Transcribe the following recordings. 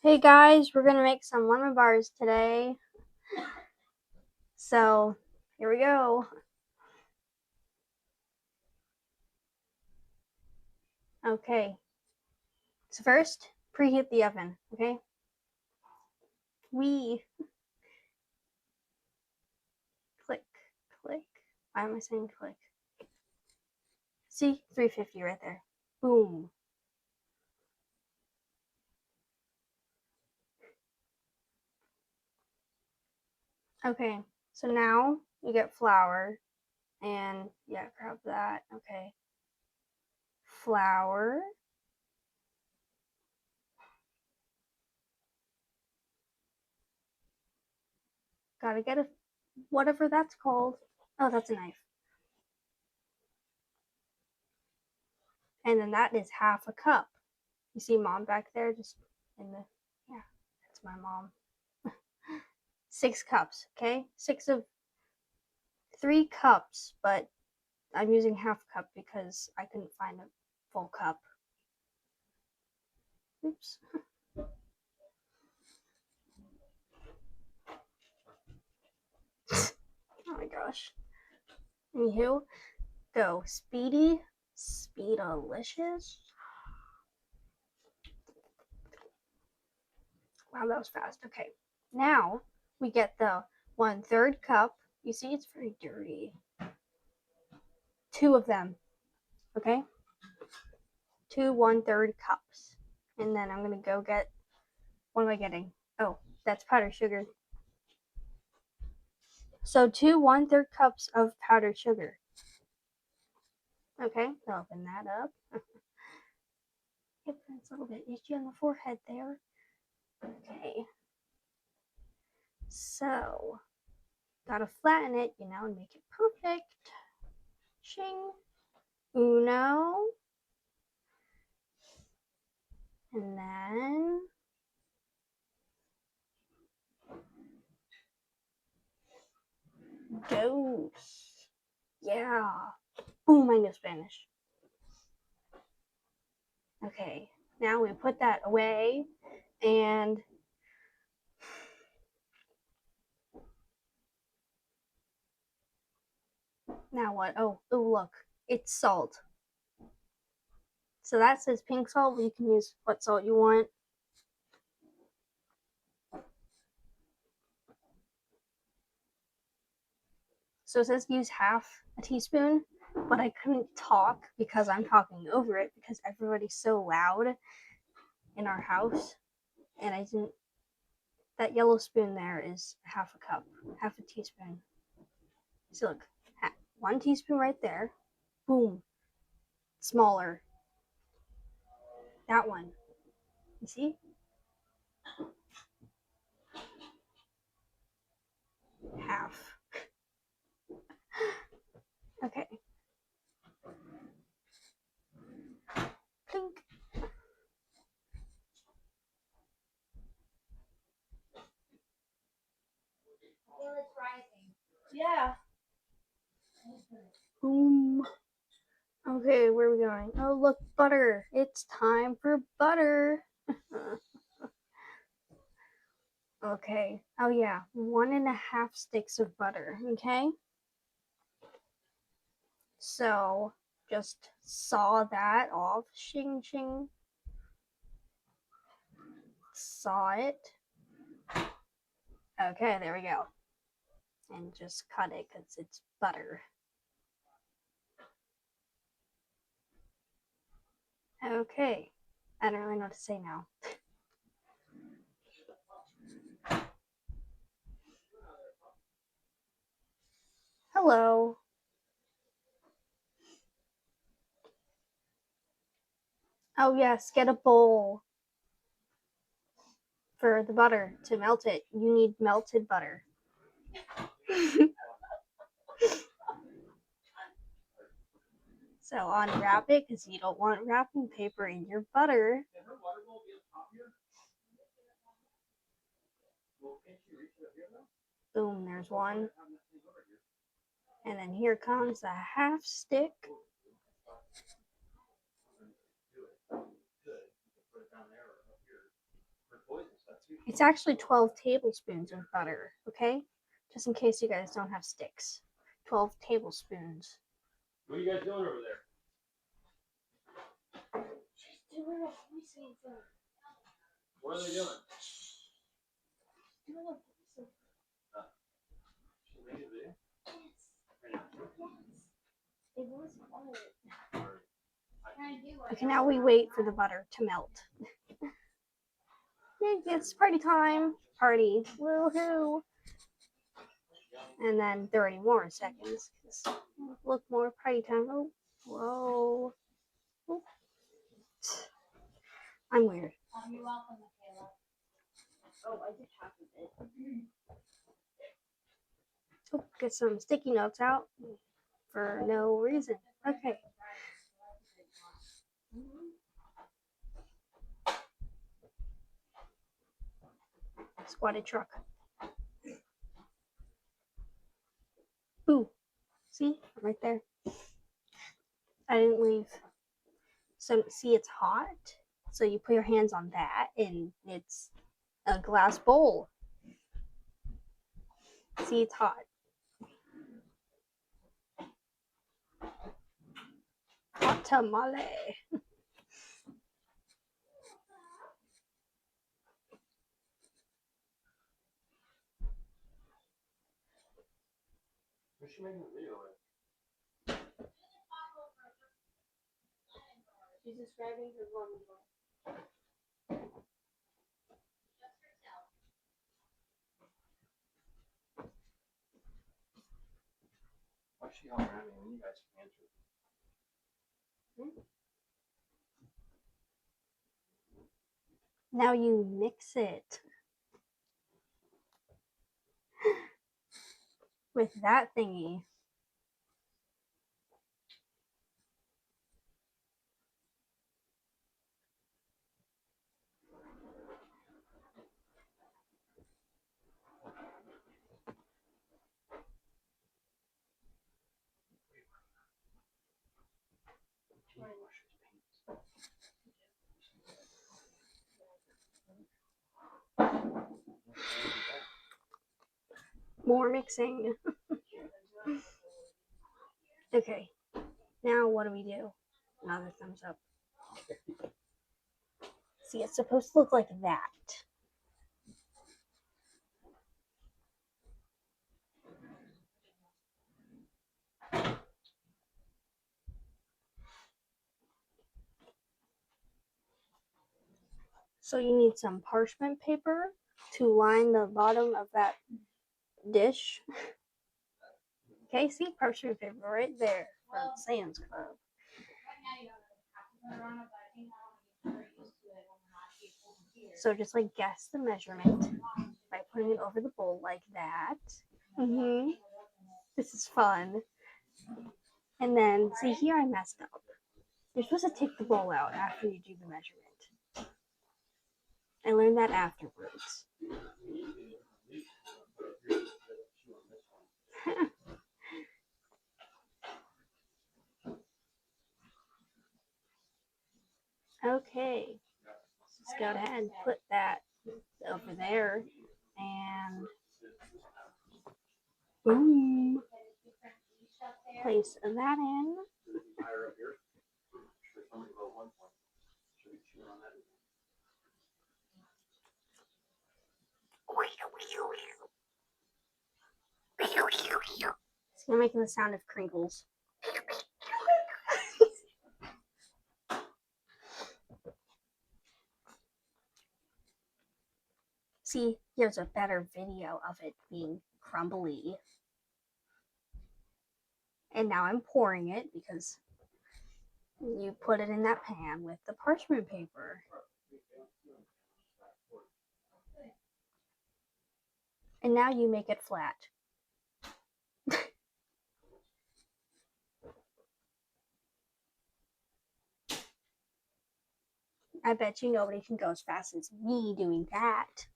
Hey guys, we're gonna make some lemon bars today. So, here we go. Okay. So first, preheat the oven, okay? Click, click. Why am I saying click? See? 350 right there. Boom. Okay, so now you get flour and yeah, grab that. Okay. Flour. Gotta get a whatever that's called. Oh, that's a knife. And then that is half a cup. You see mom back there just in the, yeah, that's my mom. 6 cups, okay? 3 cups, but I'm using half a cup because I couldn't find a full cup. Oops. Oh my gosh. Anywho, go. Speedalicious. Wow, that was fast. Okay. Now we get the 1/3 cup. You see, it's very dirty. 2 of them. Okay? 2 1/3 cups. And then I'm gonna go get, what am I getting? Oh, that's powdered sugar. So 2 1/3 cups of powdered sugar. Okay, open that up. Yep, that's a little bit itchy on the forehead there. Okay. So, gotta flatten it, and make it perfect. Shing. Uno. And then dos. Yeah. Boom, I know Spanish. Okay, now we put that away and now what? Oh, look, it's salt. So that says pink salt, but you can use what salt you want. So it says use half a teaspoon, but I couldn't talk because I'm talking over it because everybody's so loud in our house. And I didn't. That yellow spoon there is half a cup, half a teaspoon. So look, 1 teaspoon right there. Boom. Smaller. That one. You see? Half. Okay. Clink. Yeah. Boom. Okay, where are we going? Oh, look, butter. It's time for butter. Okay. Oh, yeah. 1.5 sticks of butter. Okay. So just saw that off. Shing, shing. Saw it. Okay, there we go. And just cut it because it's butter. Okay. I don't really know what to say now. Hello. Oh, yes, get a bowl for the butter to melt it. You need melted butter. So unwrap it because you don't want wrapping paper in your butter. Boom, there's one. And then here comes a half stick. It's actually 12 tablespoons of butter, okay? Just in case you guys don't have sticks. 12 tablespoons. What are you guys doing over there? She's doing a voiceover. What are they doing? Doing a voiceover. She made a video? Yes. It was quiet. Okay, now we wait for the butter to melt. It's party time. Party. Woohoo. And then 30 more seconds. Look more party time. Oh, whoa. Oh. I'm weird. Oh, I did half of it. Oh, get some sticky notes out for no reason. Okay. Squatted truck. Ooh, see? Right there. I didn't leave. So, see, it's hot. So you put your hands on that, and it's a glass bowl. See, it's hot. Hot tamale. Who's she making a video with? She's describing her vlog. Why is she all around me when you guys can answer? Now you mix it with that thingy. More mixing. Okay, now what do we do? Another thumbs up. See, it's supposed to look like that. So you need some parchment paper to line the bottom of that dish. Okay, see parchment paper right there from Sam's Club. So just like guess the measurement by putting it over the bowl like that. This is fun. And then see here I messed up. You're supposed to take the bowl out after you do the measurement. I learned that afterwards. Okay, let's go ahead and put that over there, and boom, place that in. So you're making the sound of crinkles. See, here's a better video of it being crumbly. And now I'm pouring it because you put it in that pan with the parchment paper. And now you make it flat. I bet you nobody can go as fast as me doing that.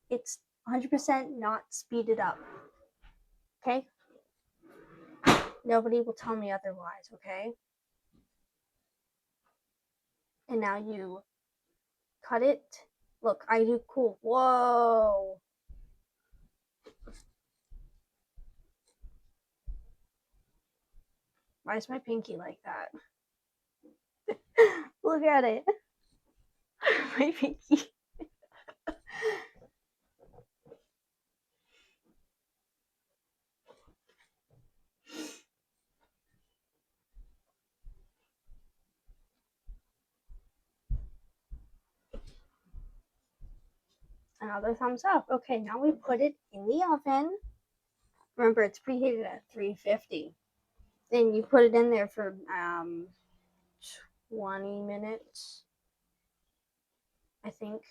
It's 100% not speeded up. Okay? Nobody will tell me otherwise, okay? And now you cut it Look, I do cool. Whoa. Why is my pinky like that? Look at it. My pinky. Another thumbs up. Okay, now we put it in the oven. Remember, it's preheated at 350. Then you put it in there for 20 minutes, I think.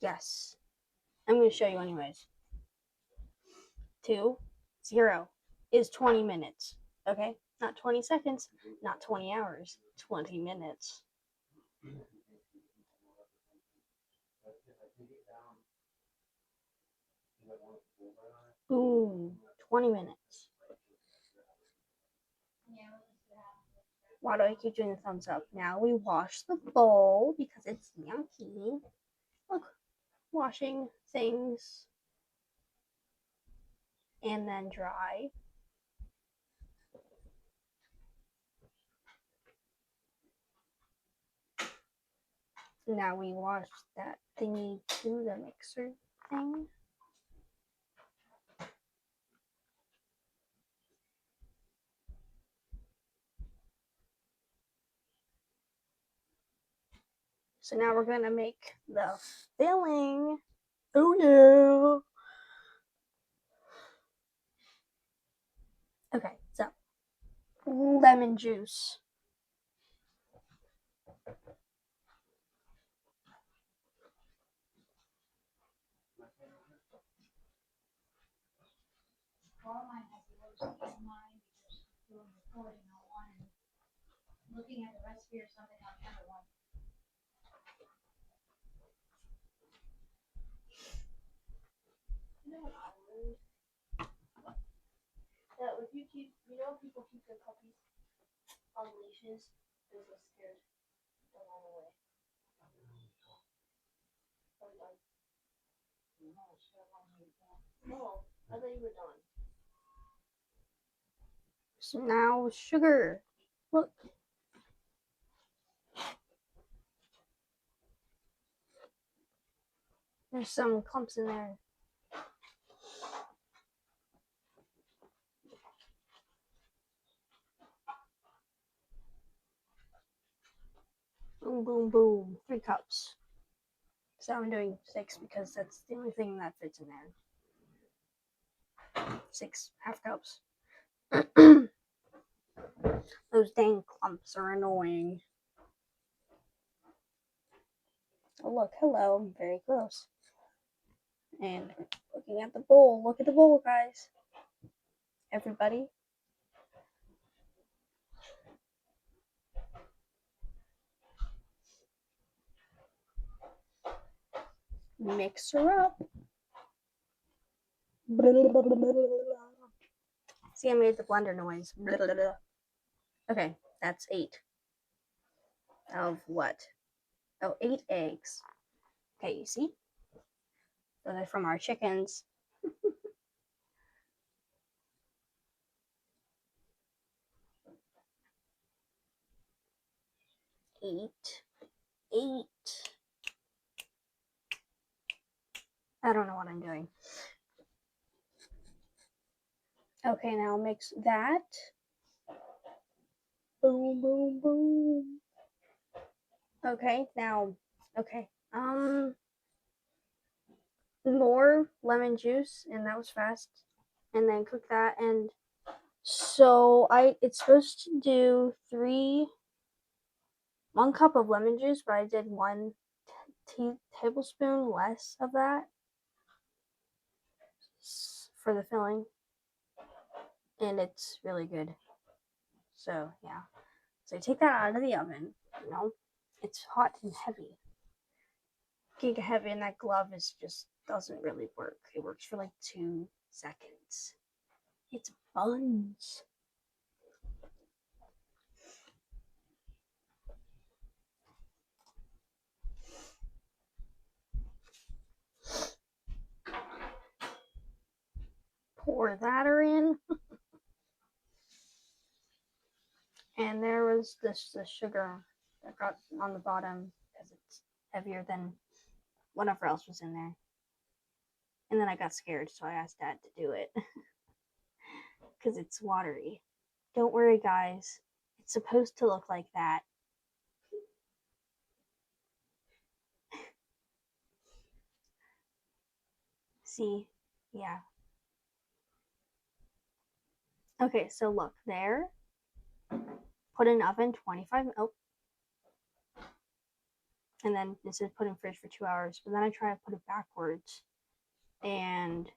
Yes. I'm going to show you anyways. 2, 0 is 20 minutes. Okay? Not 20 seconds, not 20 hours, 20 minutes. Boom. 20 minutes. Why do I keep doing the thumbs up? Now we wash the bowl because it's yucky. Look, washing things and then dry. Now we wash that thingy to the mixer thing. So now we're gonna make the filling. Oh yeah. Okay, so lemon juice. Looking at the recipe or something on the other one. You know what I learned? That if you keep, people keep their puppies on leashes, they're so scared. They'll run away. No, I thought you were done. So now sugar. Look. There's some clumps in there. Boom, boom, boom. 3 cups. So I'm doing 6 because that's the only thing that fits in there. 6 half cups. Those dang clumps are annoying. Oh, look, hello. I'm very close. And looking at the bowl. Look at the bowl, guys. Everybody. Mix her up. See, I made the blender noise. Okay, that's 8. Of what? Oh, 8 eggs. Okay, you see? Those are from our chickens. 8. 8. I don't know what I'm doing. Okay, now mix that. Boom, boom, boom. Okay, now, okay. More lemon juice, and that was fast. And then cook that, and so it's supposed to do 1 cup of lemon juice, but I did 1 tablespoon less of that for the filling, and it's really good. So yeah, so I take that out of the oven. It's hot and heavy. Getting heavy, and that glove just doesn't really work. It works for like 2 seconds. It's buns. pour that in. And there was the sugar that got on the bottom because it's heavier than whatever else was in there. And then I got scared, so I asked Dad to do it because it's watery. Don't worry, guys. It's supposed to look like that. See? Yeah. Okay, so look there. Put in oven 25. Oh. And then it says put in fridge for 2 hours. But then I try to put it backwards. And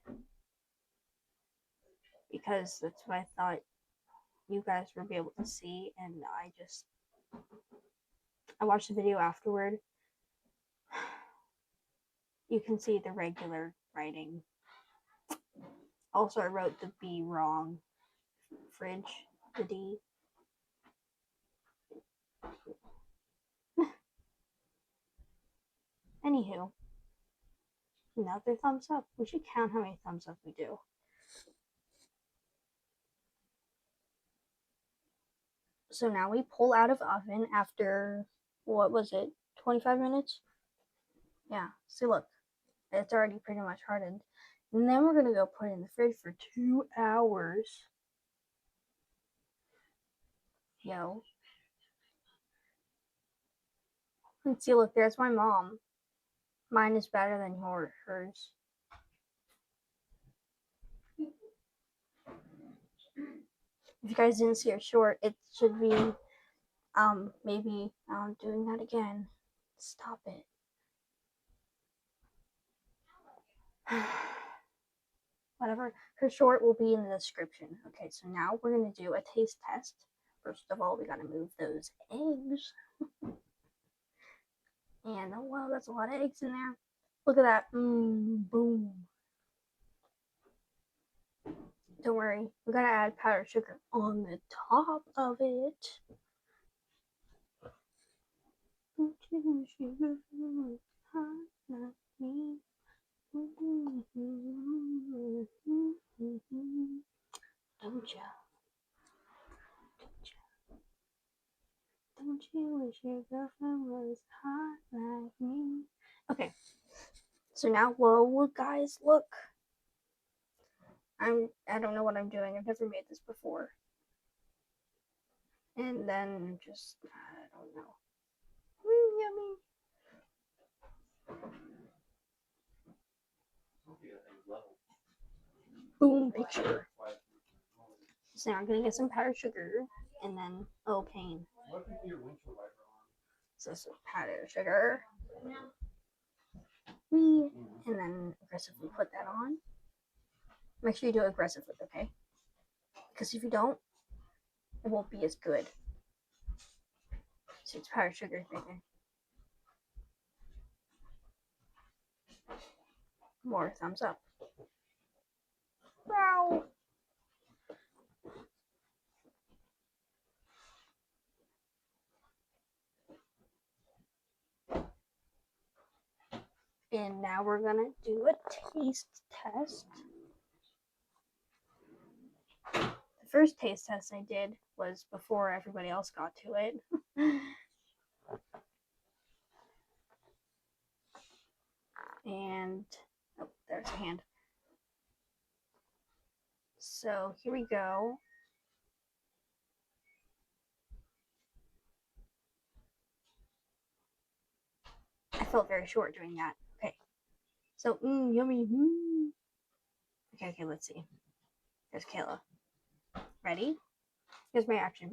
because that's what I thought you guys would be able to see. And I watched the video afterward. You can see the regular writing. Also, I wrote the B wrong. Fridge, the D. Anywho, another thumbs up. We should count how many thumbs up we do. So now we pull out of oven after, what was it, 25 minutes? Yeah, see, look, it's already pretty much hardened. And then we're going to go put it in the fridge for 2 hours. Yo. And see, look, there's my mom. Mine is better than hers. If you guys didn't see her short, it should be, maybe doing that again. Stop it. Whatever. Her short will be in the description. Okay, so now we're going to do a taste test. First of all, we got to move those eggs. And, oh wow, that's a lot of eggs in there. Look at that. Boom. Don't worry, we got to add powdered sugar on the top of it. Don't you sugar hot like me. Don't ya? Don't you wish your girlfriend was hot like me? Okay, so now, whoa, guys, look. I don't know what I'm doing. I've never made this before. And then just, I don't know. Yummy. Boom, picture. So now I'm gonna get some powdered sugar, and then, oh, pain. So some powdered sugar. And then aggressively put that on. Make sure you do it aggressively, okay? Because if you don't, it won't be as good. So it's powdered sugar right there. More thumbs up. Wow. And now we're gonna do a taste test. The first taste test I did was before everybody else got to it. And, oh, there's a hand. So here we go. I felt very short doing that. Okay. So, yummy. Okay, let's see. There's Kayla. Ready? Here's my action.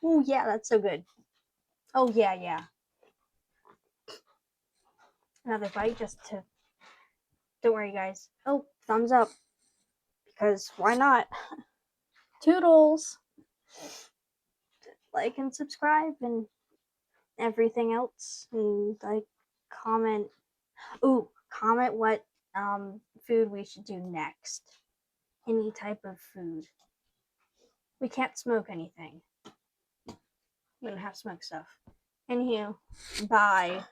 Oh, yeah, that's so good. Oh, yeah. Another bite just to... Don't worry, guys. Oh, thumbs up. Because why not? Toodles! Like and subscribe and everything else. And like, comment. Ooh, comment what food we should do next. Any type of food. We can't smoke anything. We don't have smoke stuff. Anywho, bye.